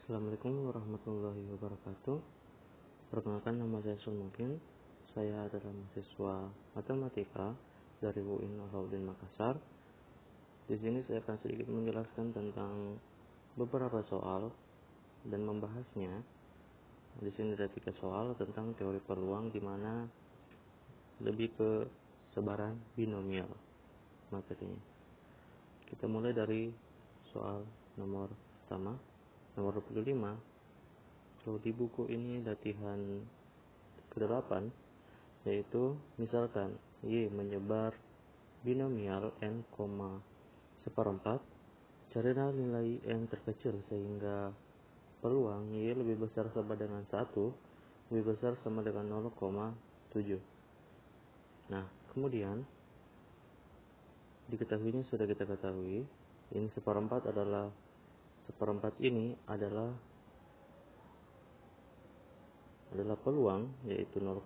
Assalamualaikum warahmatullahi wabarakatuh. Perkenalkan, nama saya Sulmukin. Saya adalah mahasiswa matematika dari UIN Alauddin Makassar. Di sini saya akan sedikit menjelaskan tentang beberapa soal dan membahasnya. Di sini ada 3 soal tentang teori peluang, di mana lebih ke sebaran binomial materinya. Kita mulai dari soal nomor pertama, nomor 25. Kalau di buku ini latihan ke-8, yaitu misalkan Y menyebar binomial n, seperempat, carilah nilai n terkecil sehingga peluang Y lebih besar sama dengan 1, lebih besar sama dengan 0,7. Nah, kemudian diketahuinya sudah kita ketahui, ini seperempat ini adalah peluang, yaitu 0,25.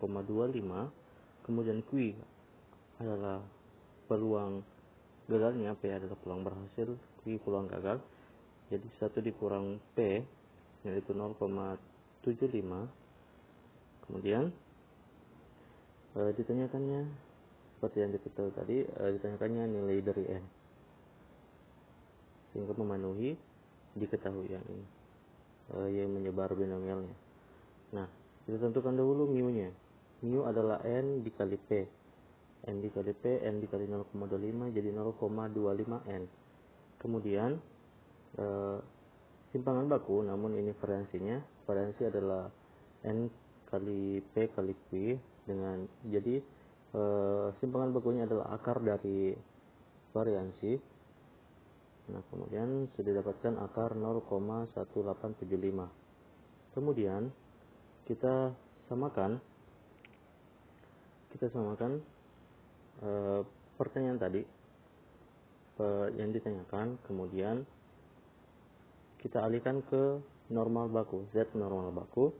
Kemudian Q adalah peluang gagalnya, P adalah peluang berhasil, Q peluang gagal. Jadi 1 dikurang P, yaitu 0,75. Kemudian ditanyakannya seperti yang diketahui tadi, ditanyakannya nilai dari n sehingga memenuhi diketahui yang ini, yang menyebar binomialnya. Nah, kita tentukan dulu mu-nya. Mu adalah n dikali P. N dikali P, n dikali 0,25 jadi 0,25 n. Kemudian simpangan baku, namun ini variansinya. Variansi adalah n kali P kali Q dengan, jadi simpangan bakunya adalah akar dari variansi. Nah, kemudian sudah didapatkan akar 0,1875. Kemudian kita samakan pertanyaan tadi yang ditanyakan, kemudian kita alihkan ke normal baku, Z normal baku,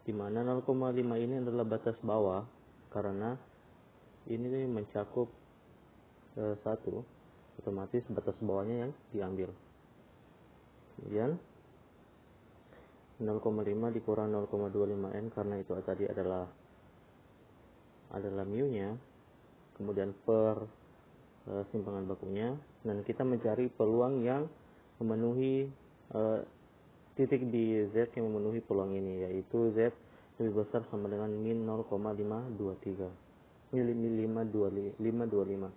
di mana 0,5 ini adalah batas bawah karena ini mencakup 1, otomatis batas bawahnya yang diambil. Kemudian 0,5 dikurang 0,25 n, karena itu tadi adalah mu-nya. Kemudian per simpangan bakunya, dan kita mencari peluang yang memenuhi titik di Z yang memenuhi peluang ini, yaitu Z lebih besar sama dengan min 0,525.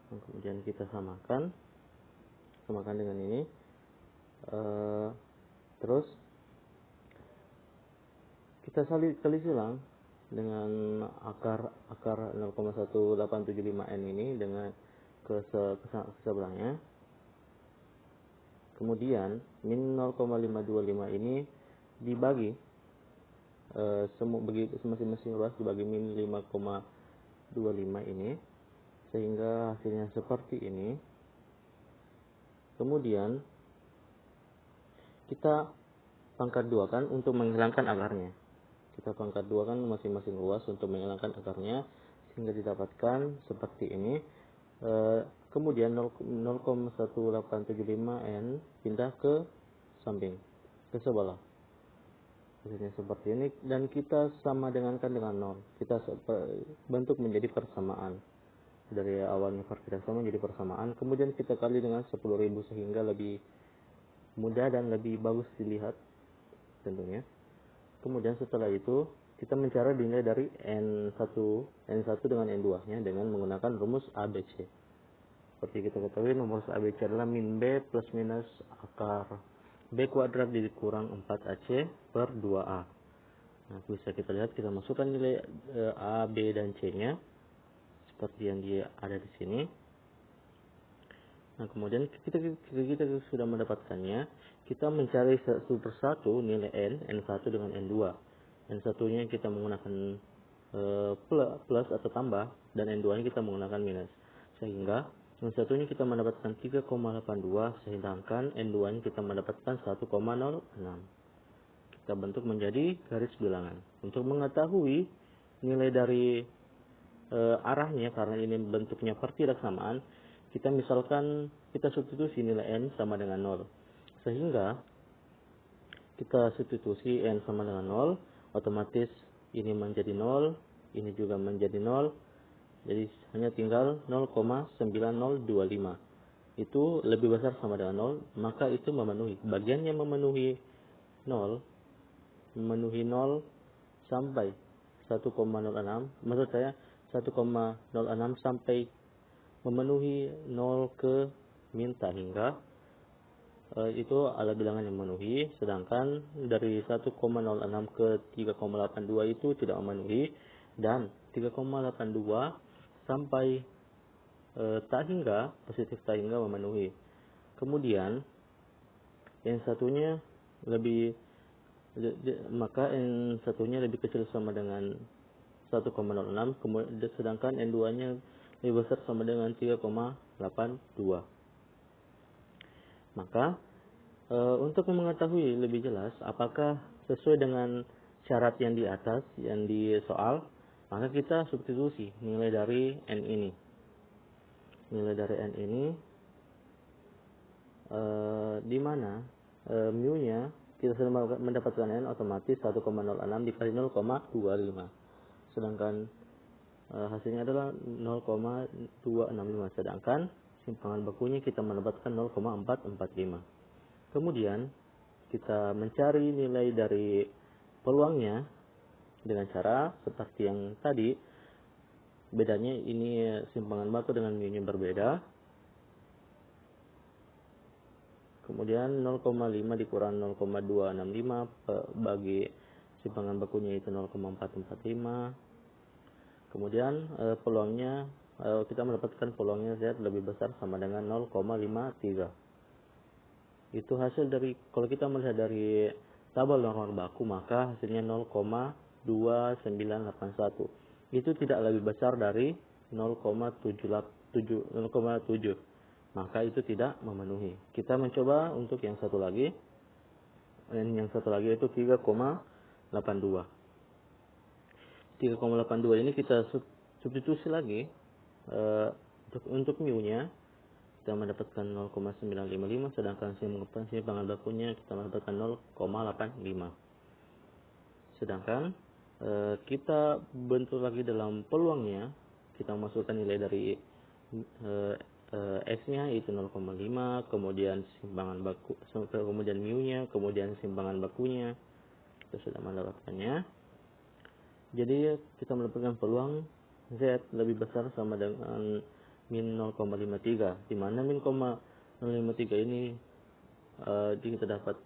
Dan kemudian kita samakan dengan ini. Terus kita kali silang dengan akar 0,1875 n ini dengan ke sebelahnya. Kemudian min 0,525 ini dibagi masing-masing ruas dibagi min 5,25 ini, sehingga hasilnya seperti ini. Kemudian kita pangkat 2 kan untuk menghilangkan akarnya. Kita pangkat 2 kan masing-masing ruas untuk menghilangkan akarnya, sehingga didapatkan seperti ini. Kemudian 0,1875 n pindah ke samping, ke sebelah. Hasilnya seperti ini, dan kita sama dengan 0. Kita bentuk menjadi persamaan. Dari awalnya tidak sama menjadi persamaan. Kemudian kita kali dengan 10.000 sehingga lebih mudah dan lebih bagus dilihat tentunya. Kemudian setelah itu kita mencari nilai dari n1 dengan n2 nya dengan menggunakan rumus ABC. Seperti kita ketahui, rumus ABC adalah min B plus minus akar B kuadrat dikurang 4AC per 2A. Nah, bisa kita lihat, kita masukkan nilai A, B, dan C nya seperti yang dia ada di sini. Nah, kemudian kita sudah mendapatkannya, kita mencari satu persatu nilai n1 dengan n2. n1 nya kita menggunakan plus atau tambah, dan n2 nya kita menggunakan minus, sehingga n1 nya kita mendapatkan 3,82, sedangkan n2 nya kita mendapatkan 1,06. Kita bentuk menjadi garis bilangan. Untuk mengetahui nilai dari arahnya, karena ini bentuknya pertidaksamaan, kita misalkan kita substitusi nilai n sama dengan 0, sehingga kita substitusi n sama dengan 0, otomatis ini menjadi 0, ini juga menjadi 0, jadi hanya tinggal 0,9025. Itu lebih besar sama dengan 0, maka itu memenuhi. Bagian yang memenuhi 0 sampai 1,06, maksud saya 1,06 sampai memenuhi 0 ke minta hingga itu adalah bilangan yang memenuhi, sedangkan dari 1,06 ke 3,82 itu tidak memenuhi, dan 3,82 sampai tak hingga, positif tak hingga memenuhi. Kemudian yang satunya lebih, maka n satunya lebih kecil sama dengan 1,06, sedangkan n 2 nya lebih besar sama dengan 3,82. Maka untuk mengetahui lebih jelas apakah sesuai dengan syarat yang di atas yang di soal, maka kita substitusi nilai dari n ini. Nilai dari n ini di mana mu nya kita sudah mendapatkan n, otomatis 1,06 dikali 0,25, sedangkan hasilnya adalah 0,265, sedangkan simpangan bakunya kita mendapatkan 0,445. Kemudian kita mencari nilai dari peluangnya dengan cara seperti yang tadi, bedanya ini simpangan baku dengan mu nya berbeda. Kemudian 0,5 dikurang 0,265 bagi simpangan bakunya itu 0,445. Kemudian peluangnya kita mendapatkan peluangnya Z lebih besar sama dengan 0,53. Itu hasil dari, kalau kita melihat dari tabel normal baku, maka hasilnya 0,2981. Itu tidak lebih besar dari 0,7, maka itu tidak memenuhi. Kita mencoba untuk yang satu lagi. Yang satu lagi itu 3,82. 3,82 ini kita substitusi lagi untuk mu nya kita mendapatkan 0,955, sedangkan simpangan bakunya kita mendapatkan 0,85. Sedangkan kita bentuk lagi dalam peluangnya, kita masukkan nilai dari X-nya itu 0,5, kemudian simpangan baku, kemudian mu-nya, kemudian simpangan bakunya. Kita sudah mendapatkannya. Jadi kita mendapatkan peluang Z lebih besar sama dengan min 0,53, di mana min 0,053 ini kita dapat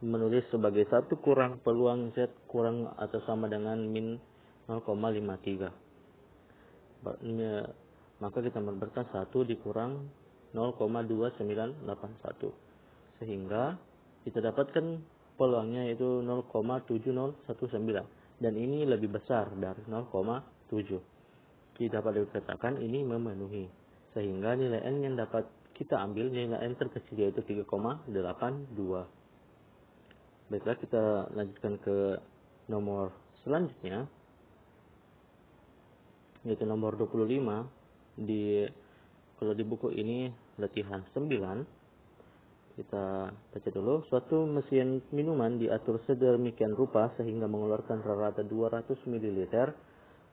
menulis sebagai satu kurang peluang Z kurang atau sama dengan min 0,53. Maka kita mendapatkan 1 dikurang 0,2981, sehingga kita dapatkan peluangnya yaitu 0,7019, dan ini lebih besar dari 0,7. Kita dapat dikatakan ini memenuhi, sehingga nilai n yang dapat kita ambil, nilai n terkecil yaitu 3,82. Baiklah, kita lanjutkan ke nomor selanjutnya, yaitu nomor 25. Kalau di buku ini latihan 9, kita baca dulu. Suatu mesin minuman diatur sedemikian rupa sehingga mengeluarkan rata-rata 200 ml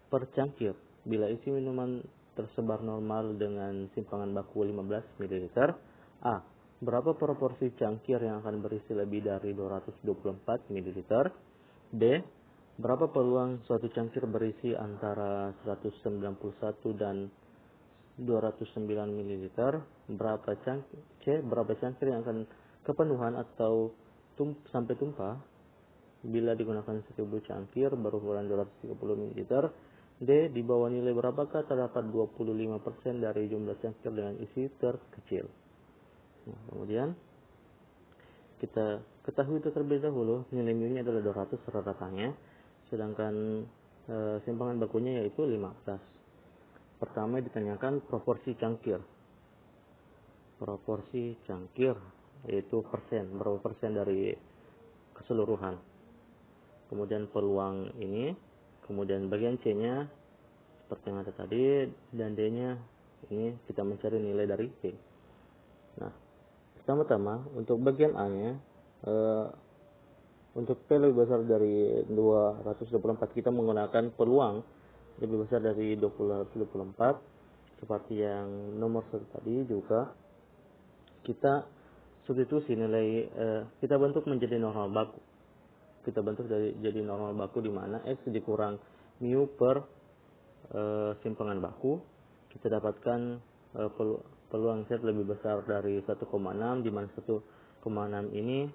per cangkir. Bila isi minuman tersebar normal dengan simpangan baku 15 ml, A. Berapa proporsi cangkir yang akan berisi lebih dari 224 ml? B. Berapa peluang suatu cangkir berisi antara 191 dan 209 ml? C. Berapa cangkir yang akan kepenuhan atau sampai tumpah bila digunakan 1000 cangkir berukuran 230 ml? D. Di bawah nilai berapakah terdapat 25% dari jumlah cangkir dengan isi terkecil? Nah, kemudian kita ketahui terlebih dahulu nilai mu-nya adalah 200 rata-ratanya, sedangkan simpangan bakunya yaitu 15. Pertama ditanyakan proporsi cangkir. Proporsi cangkir yaitu persen, berapa persen dari keseluruhan. Kemudian peluang ini, kemudian bagian C-nya seperti yang ada tadi, dan D-nya ini kita mencari nilai dari C. Nah, pertama-tama untuk bagian A-nya, untuk P lebih besar dari 224, kita menggunakan peluang lebih besar dari 224. Seperti yang nomor 1 tadi juga, kita substitusi nilai, kita bentuk menjadi normal baku. Kita bentuk jadi normal baku di mana X dikurang mu per simpangan baku. Kita dapatkan peluang Z lebih besar dari 1,6, di mana 1,6 ini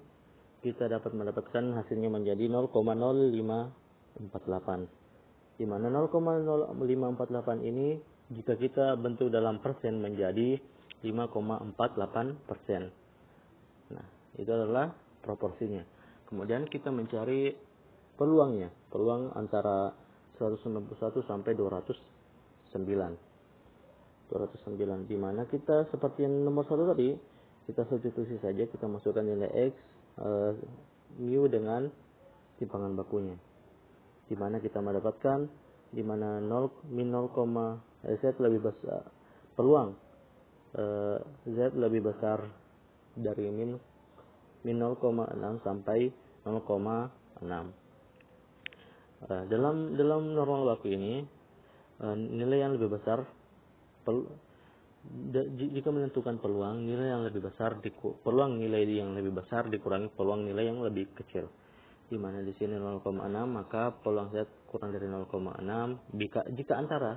kita dapat mendapatkan hasilnya menjadi 0,0548, di mana 0,0548 ini jika kita bentuk dalam persen menjadi 5,48%. Nah, itu adalah proporsinya. Kemudian kita mencari peluangnya, peluang antara 191 sampai 209, di mana kita seperti yang nomor 1 tadi, kita substitusi saja, kita masukkan nilai X, mu dengan simpangan bakunya, di mana kita mendapatkan di mana Z lebih besar, peluang Z lebih besar dari min 0,6 sampai 0,6. Dalam normal baku ini, nilai yang lebih besar, jika menentukan peluang nilai yang lebih besar, peluang nilai yang lebih besar dikurangi peluang nilai yang lebih kecil, di mana di sini 0,6, maka peluang Z kurang dari 0,6 jika antara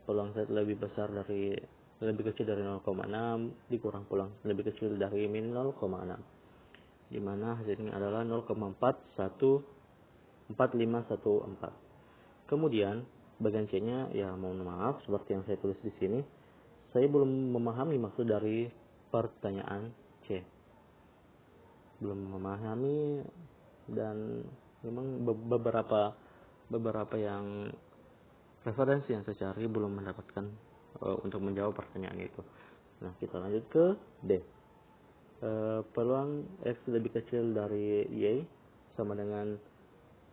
peluang Z lebih kecil dari 0,6 dikurang peluang lebih kecil dari min 0,6, di mana hasilnya adalah 0,4514. Kemudian bagian C-nya, ya mohon maaf, seperti yang saya tulis di sini, saya belum memahami maksud dari pertanyaan C. Belum memahami, dan memang beberapa yang referensi yang saya cari belum mendapatkan untuk menjawab pertanyaan itu. Nah, kita lanjut ke D. Peluang X lebih kecil dari Y sama dengan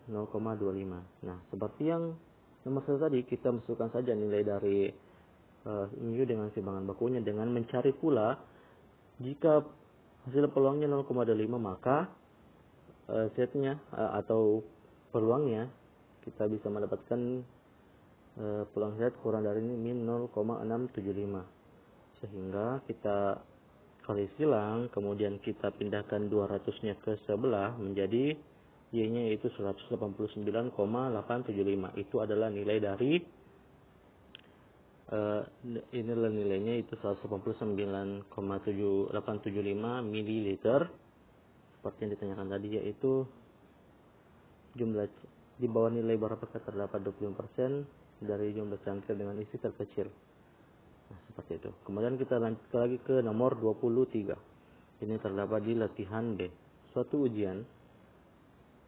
0,25. Nah, seperti yang nomor 1 tadi, kita masukkan saja nilai dari mu dengan simpangan bakunya dengan mencari pula jika hasil peluangnya 0,25, maka Z-nya atau peluangnya kita bisa mendapatkan peluang Z kurang dari min 0,675, sehingga kita kali silang, kemudian kita pindahkan 200-nya ke sebelah menjadi Y-nya yaitu 189,875. Itu adalah nilai dari inilah nilainya, itu 189,875 ml, seperti yang ditanyakan tadi, yaitu jumlah di bawah nilai berapakah terdapat 25% dari jumlah cangkir dengan isi terkecil. Nah, seperti itu. Kemudian kita lanjut lagi ke nomor 23. Ini terdapat di latihan B. Suatu ujian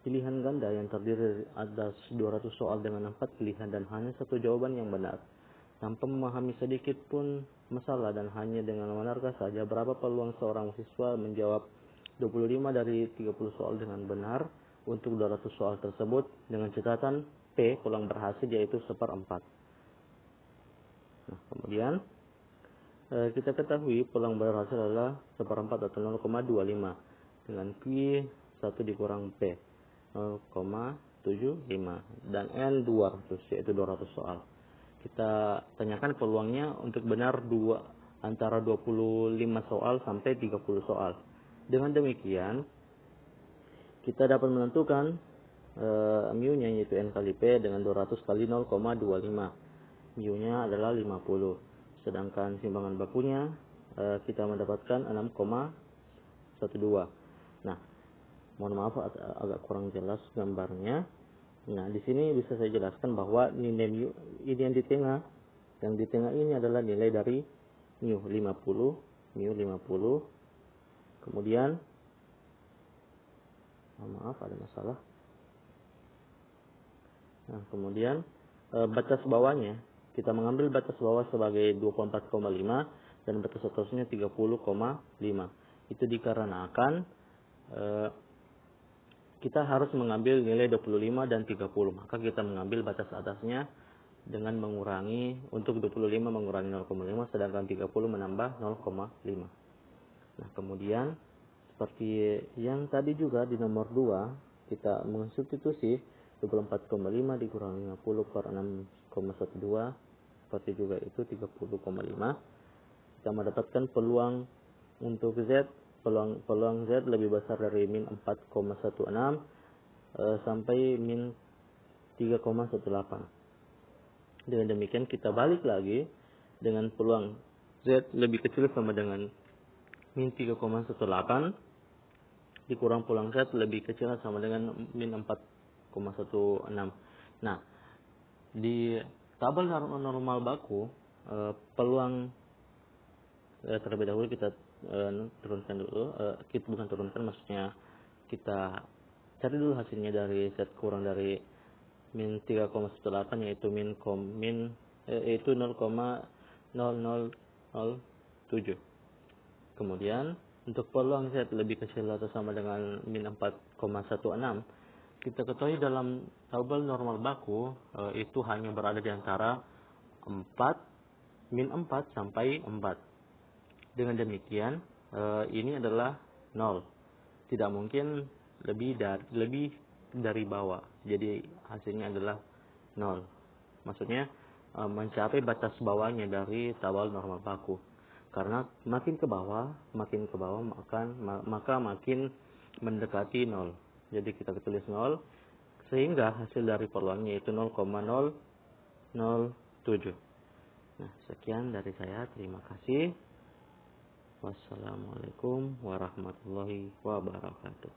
pilihan ganda yang terdiri atas 200 soal dengan 4 pilihan dan hanya satu jawaban yang benar. Tanpa memahami sedikit pun masalah dan hanya dengan menerka saja, berapa peluang seorang siswa menjawab 25 dari 30 soal dengan benar untuk 200 soal tersebut, dengan catatan P peluang berhasil yaitu 1/4. Nah, kemudian kita ketahui peluang berhasil adalah 1/4 atau 0,25 dengan Q 1 dikurang P 0,75 dan N 200, yaitu 200 soal. Kita tanyakan peluangnya untuk benar antara 25 soal sampai 30 soal. Dengan demikian kita dapat menentukan mu-nya yaitu N kali P dengan 200 kali 0,25. mu-nya adalah 50. Sedangkan simpangan bakunya kita mendapatkan 6,12. Nah, mohon maaf agak kurang jelas gambarnya. Nah, di sini bisa saya jelaskan bahwa nilai mu ini yang di tengah ini adalah nilai dari mu 50. Kemudian maaf ada masalah. Nah, kemudian batas bawahnya kita mengambil batas bawah sebagai 24,5 dan batas atasnya 30,5. Itu dikarenakan kita harus mengambil nilai 25 dan 30, maka kita mengambil batas atasnya dengan mengurangi, untuk 25 mengurangi 0,5, sedangkan 30 menambah 0,5. Nah, kemudian seperti yang tadi juga di nomor 2, kita mensubstitusi 24,5 dikurangi 50 per 6,12, seperti juga itu 30,5. Kita mendapatkan peluang untuk Z, peluang Z lebih besar dari min 4,16 sampai min 3,18. Dengan demikian kita balik lagi dengan peluang Z lebih kecil sama dengan min 3,18 dikurang peluang Z lebih kecil sama dengan min 4,16. Nah, di tabel normal baku peluang terlebih dahulu kita turunkan dulu, kita bukan turunkan, maksudnya kita cari dulu hasilnya dari Z kurang dari min 3,18 yaitu yaitu 0,0007. Kemudian untuk peluang Z lebih kecil atau sama dengan min 4,16, kita ketahui dalam tabel normal baku itu hanya berada di antara min 4 sampai 4. Dengan demikian ini adalah 0. Tidak mungkin lebih dari bawah. Jadi hasilnya adalah 0. Maksudnya mencapai batas bawahnya dari tabel normal baku. Karena makin ke bawah maka makin mendekati 0. Jadi kita tulis 0 sehingga hasil dari peluangnya itu 0,007. Nah, sekian dari saya. Terima kasih. Wassalamualaikum warahmatullahi wabarakatuh.